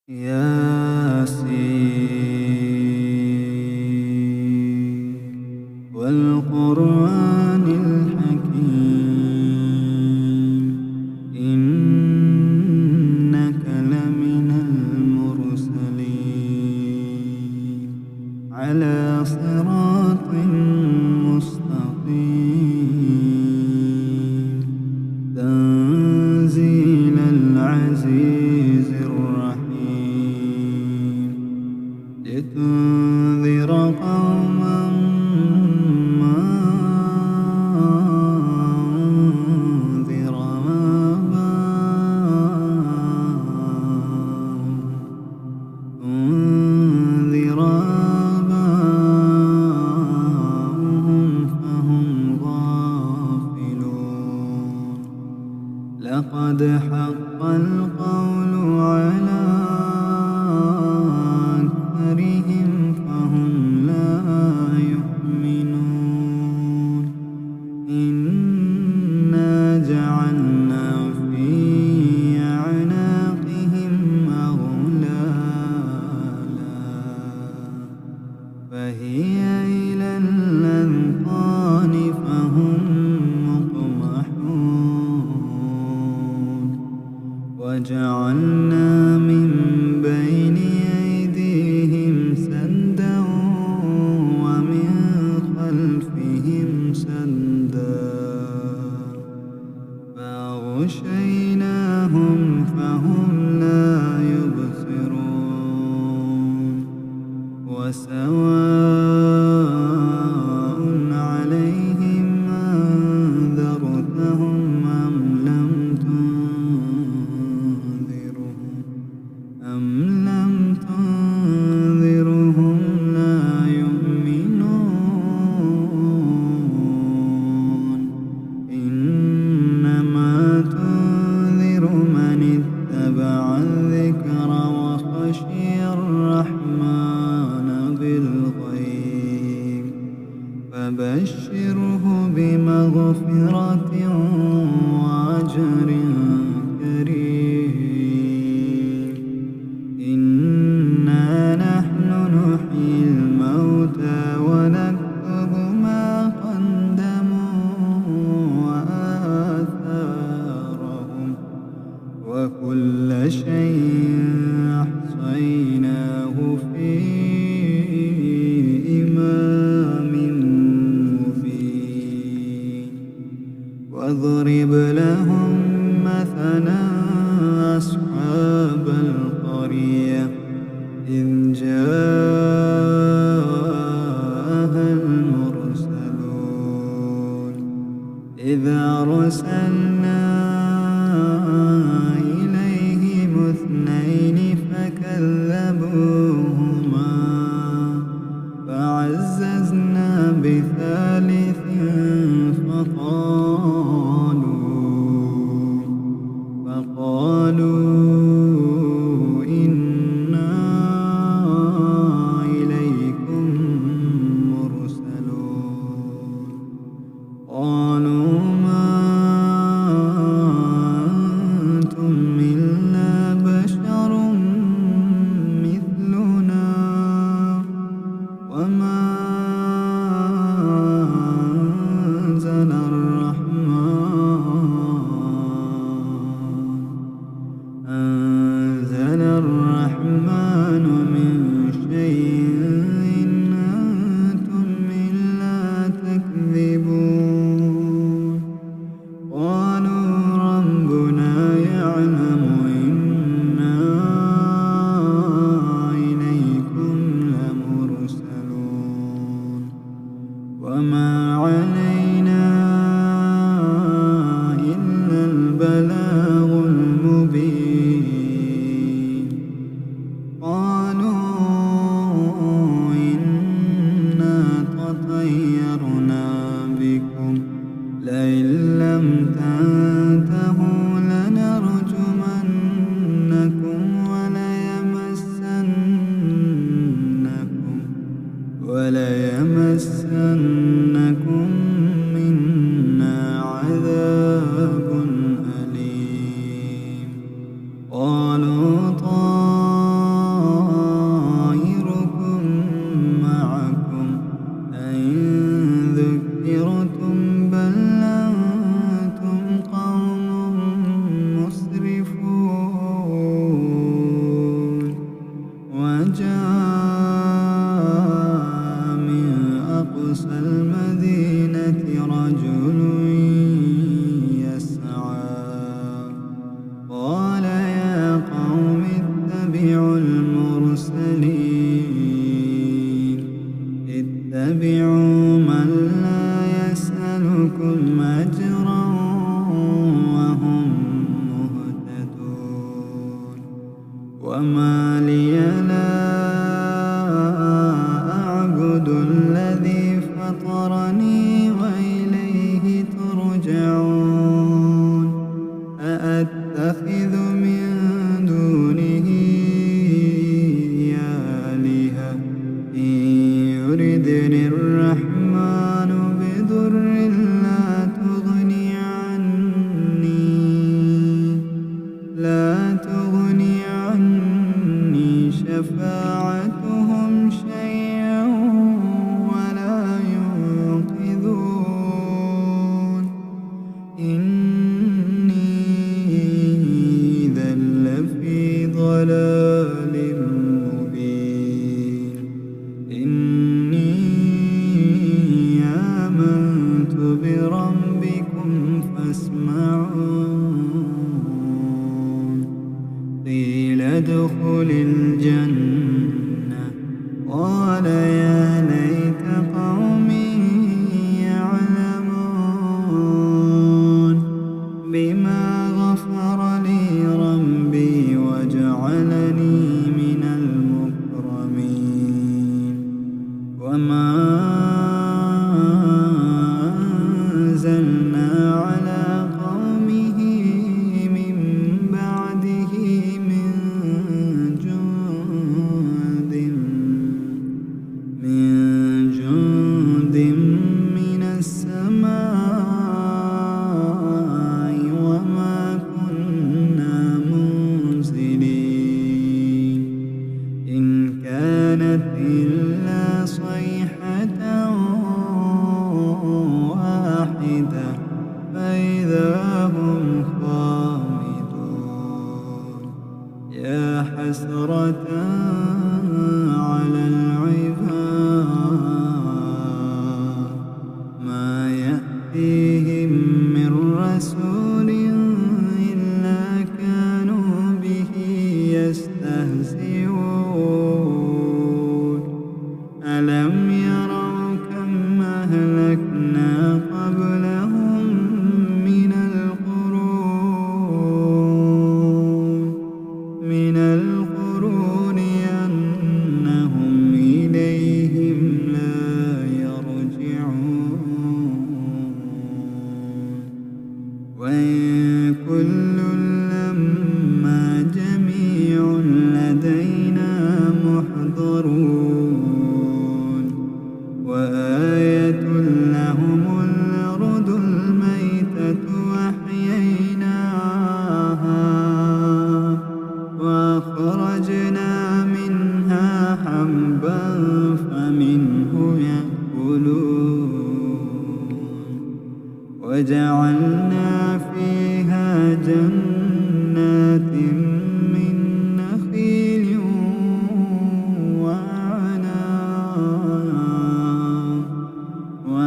ياسين والقرآن الحكيم إنك لمن المرسلين على صراط مستقيم تنزيل العزيز الرحيم لتنذر قوما ما أنذر آباؤهم فهم غافلون لقد حق القول على أكثرهم فهم لا يؤمنون إنا جعلنا في أعناقهم أغلالا فهي إلى الأذقان فهم مقمحون وجعلنا من بين أيديهم سدا ومن خلفهم سدا فأغشيناهم فهم لا يبصرون وسواء عليهم أنذرتهم أم لم تنذرهم لا يؤمنون إنما تنذر من اتبع الذكر وخشي الرحمن بالغيب فبشره بمغفرة وأجر كريم إنا نحن نحيي الموتى ونكتب ما قدموا وآثارهم وكل شيء أحصيناه في إمام مبين واضرب لهم مثلا أصحاب القرية إذ جاءها المرسلون إذ أرسلنا إليهم اثنين فكذبوهما فعززنا بثالث فقالوا إنا إليكم مرسلون قالوا ما أنتم إلا بشر مثلنا وما أنزل الرحمن من شيء إن أنتم إلا تكذبون قالوا ربنا يعلم إنا إليكم لمرسلون وما علينا إلا البلاغ المبين قالوا إنا تطيرنا بكم لئن لم تنتهوا لنرجمنكم وليمسنكم منا عذاب أليم قالوا وما لي لا أعبد الذي فطرني وإليه ترجعون أأتخذ من دونه آلهة إن يردني الرحمن بضر لا تغني عني شفاعتهم شيئا ولا ينقذون إني إذا لفي ضلال مبين إني آمنت بربكم فاسمعون قيل ادخل الجنة قال يا ليت قومي يعلمون بما غفر لي ربي وجعلني من المكرمين وما أنزلنا على قومه من بعده من جند من السماء وما كنا منزلين إن كانت إلا صيحة واحدة فإذا هم خامدون يا حسرة على العباد ما يأتيهم من رسول إلا كانوا به يستهزئون ألم يروا كم أهلكنا قبلهم من القرون أنهم إليهم لا يرجعون وإن كل لما جميع لدينا محضرون وآية لهم الأرض الميتة أحييناها وأخرجنا منها حبا فمنه يأكلون وجعلنا فيها جنات من نخيل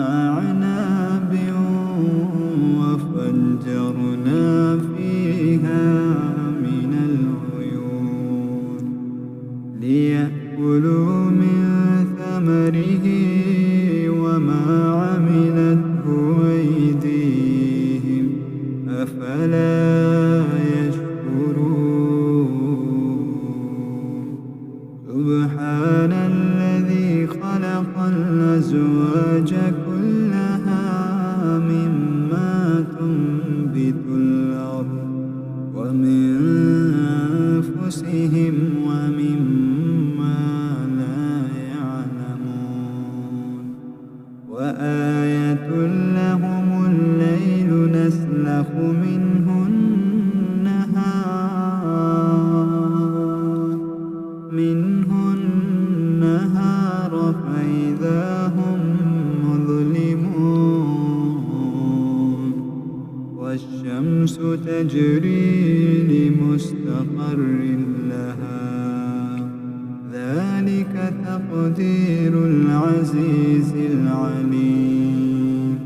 وأعناب وفجرنا فيها من العيون ليأكلوا من ثمره وما عملته أيديهم أفلا يشكرون سبحان الذي خلق الأزواج كلها مما تنبت الأرض ومن أنفسهم ومما لا يعلمون وآية لهم الليل نسلخ منه النهار فإذا هم مظلمون والشمس تجري لمستقر لها ذلك تقدير العزيز العليم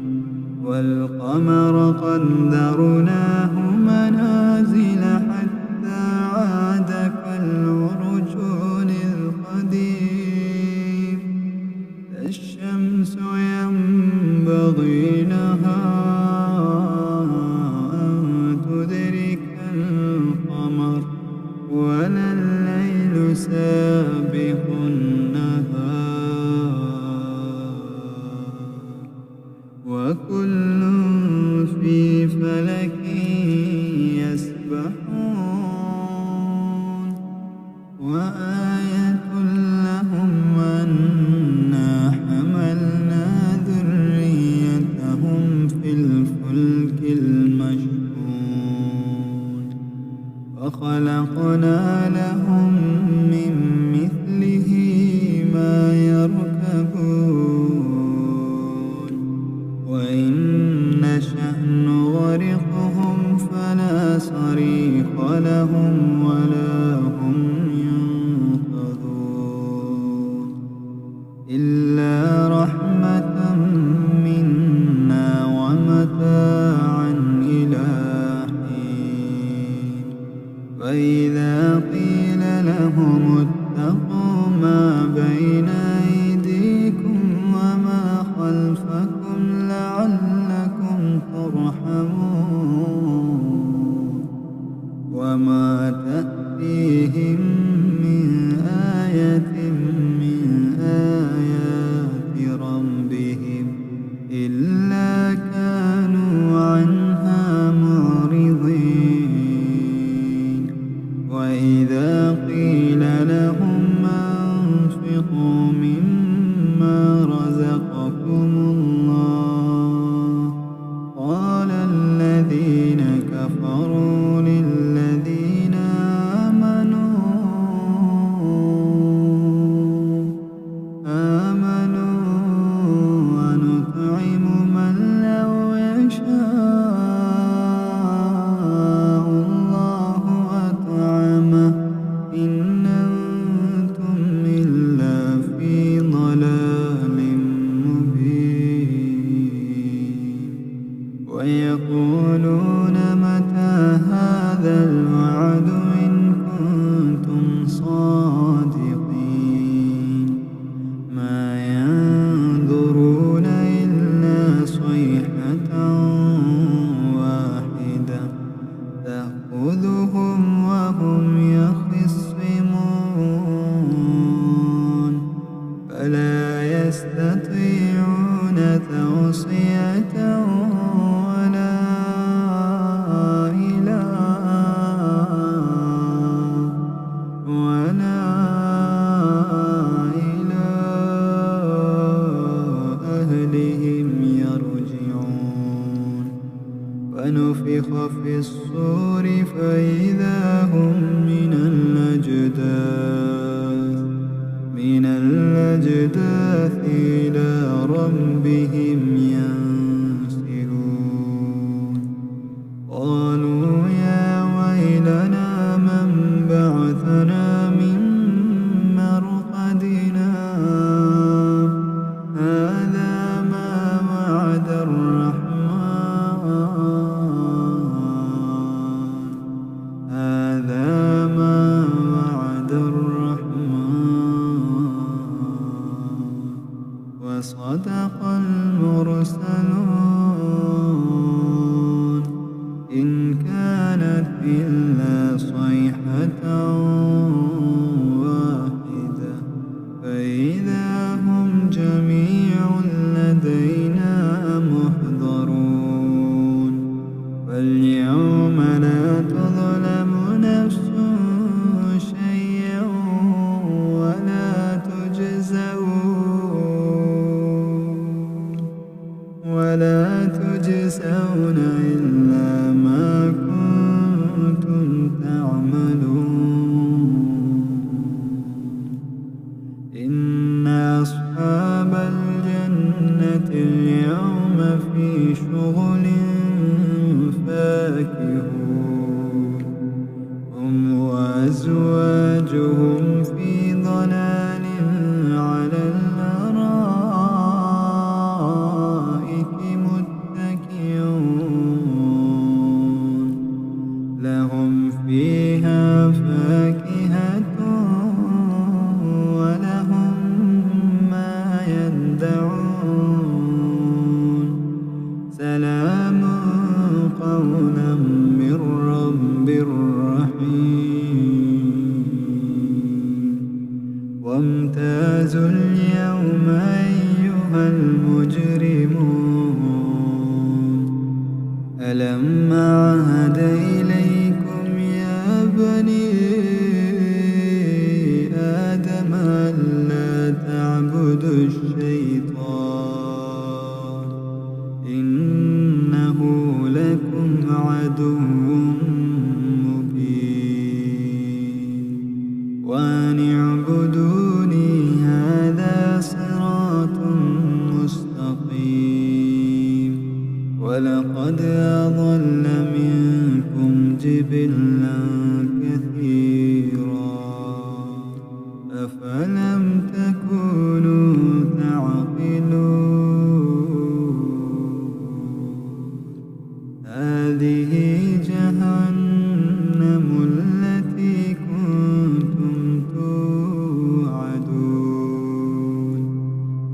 والقمر قدرناه منازل حتى عاد كالعرجون القديم الشمس ينبغي لها أن تدرك القمر ولا الليل سابق النهار وكل في فلك يسبحون وآية لهم أنا حملنا ذريتهم في الفلك المشحون وخلقنا لهم من مثله ما يركبون وإن نشأ نغرقهم فلا صريخ لهم ولا هم ينقذون إلا رحمة منا ومتاعا إلى حين فإذا قيل لهم اتقوا ما بين أيديكم وما خلفكم لعلكم ترحمون وما تأتيهم من آية من آيات ربهم إلا كانوا عنها معرضين وإذا قيل لهم أنفقوا مما رزقكم الله قال الذين كفروا للذين آمنوا ونطعم من لو يشاء الله أطعمه إن أنتم إلا في ضلال مبين ويقولون متى هذا الوعد إن كنتم صادقين ما ينظرون إلا صيحة واحدة تأخذهم وهم يخصمون فلا يستطيعون توصية ولا إلى أهلهم يرجعون ونفخ في الصور فإذا هم من الأجداث إلى ربهم ينسلون قالوا يا ويلنا من بعثنا من مرقدنا هذا ما وعد الرحمن وصدق المرسلون إن كانت إلا صيحة واحدة فإذا هم جميع لدينا محضرون فاليوم لا تظلم نفس شيئا ولا تجزون إلا ما كنتم تعملون إن أصحاب الجنة اليوم في شغل فاكهون هم وأزواجهم في ضلال على الأرائك متكئون لهم فيها فاكهة ولهم ما يدعون سلام قولا من رب رحيم وامتازوا اليوم أيها المجرمون ألم أعهد إليكم يا بني آدم ألا تعبدوا الشيطان إنه لكم عدو مبين وأن اعبدوني هذا صراط مستقيم ولقد أضل منكم جبلا كثيرا أفلم تكونوا تعقلون هذه جهنم التي كنتم توعدون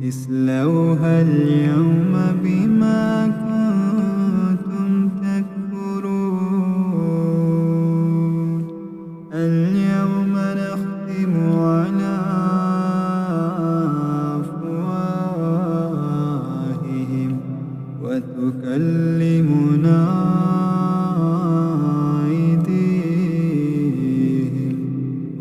اصلوها اليوم بما كنتم تكفرون اليوم نختم على أفواههم وتكلمنا أيديهم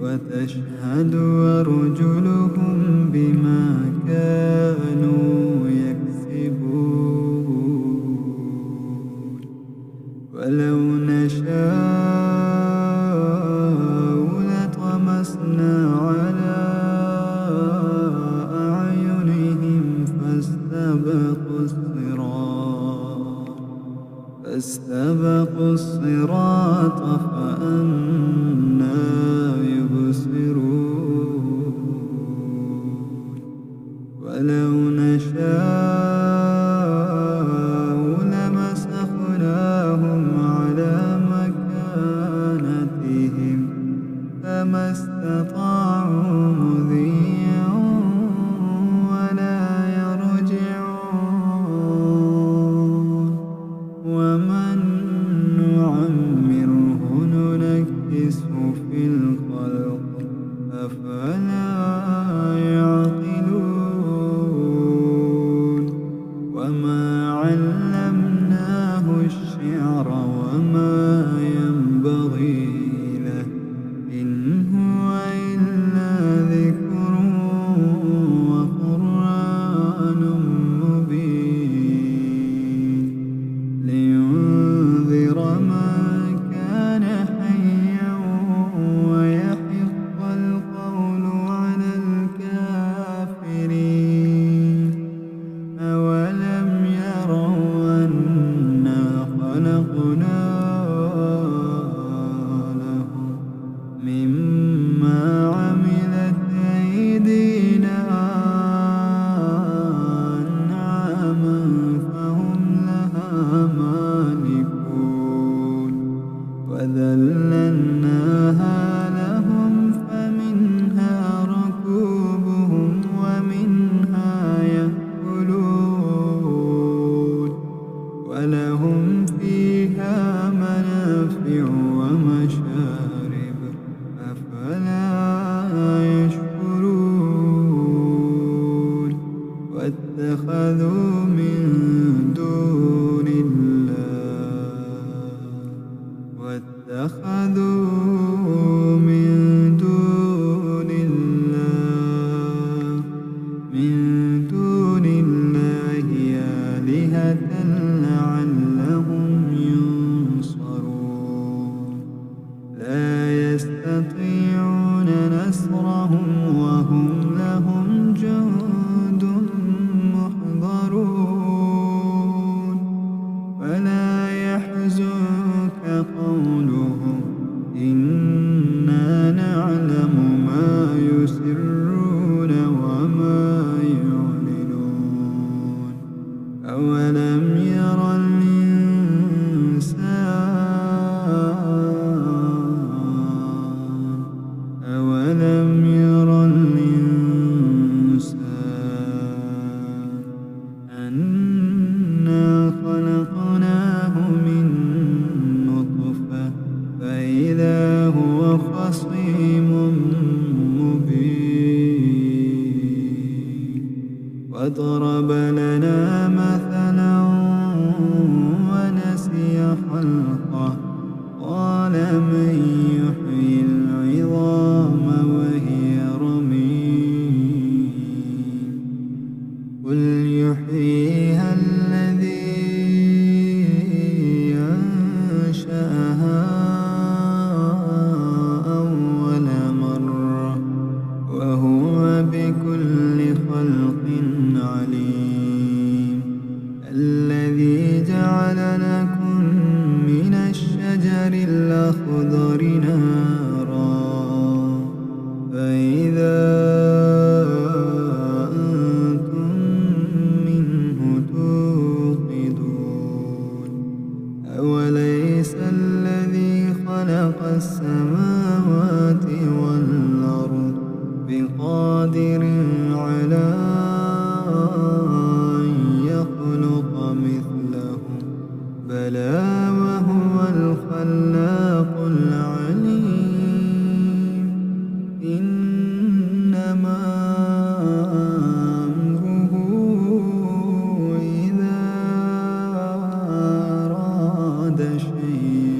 وتشهد أرجلهم بما كانوا يكسبون ولو نشاء لطمسنا على أعينهم فاستبقوا الصراط فأنى يبصرون ولو نشاء لمسخناهم على مكانتهم فما استطاعوا مضيا ولا يرجعون ومن نعمره ننكسه في الخلق أفلا يعقلون وما علمناه الشعر وما ينبغي له إن هو إلا ذكر وقرآن مبين لينذر من كان حيا ويحق القول على الكافرين أولم يروا أنا خلقنا لهم مما عملت أيدينا أنعاما فهم لها مالكون وذللناها لهم فمنها ركوبهم ومنها يأكلون ولهم فيها منافع ومشارب أفلا يشكرون واتخذوا من دون الله آلهة لعلهم ينصرون لا يستطيعون نصرهم وهم لهم جند محضرون فلا يحزنك قولهم إنا نعلم ما يسرون وما يعلنون أولم يرى الإنسان أنا خلقناه من نطفة فإذا هو خصيم مبين وضرب لنا مثلا ونسي خلقه قال من يحيي العظام وهي رميم قل يحييها الذي أنشأها أول مرة وهو بكل خلق عليم الذي جعل لكم من الشجر الأخضر نارا فإذا أنتم منه توقدون أوليس الذي خلق السماوات والأرض بقادر على أن يخلق مثلهم بلى وهو الخلاق العليم إنما أمره إذا أراد شيئا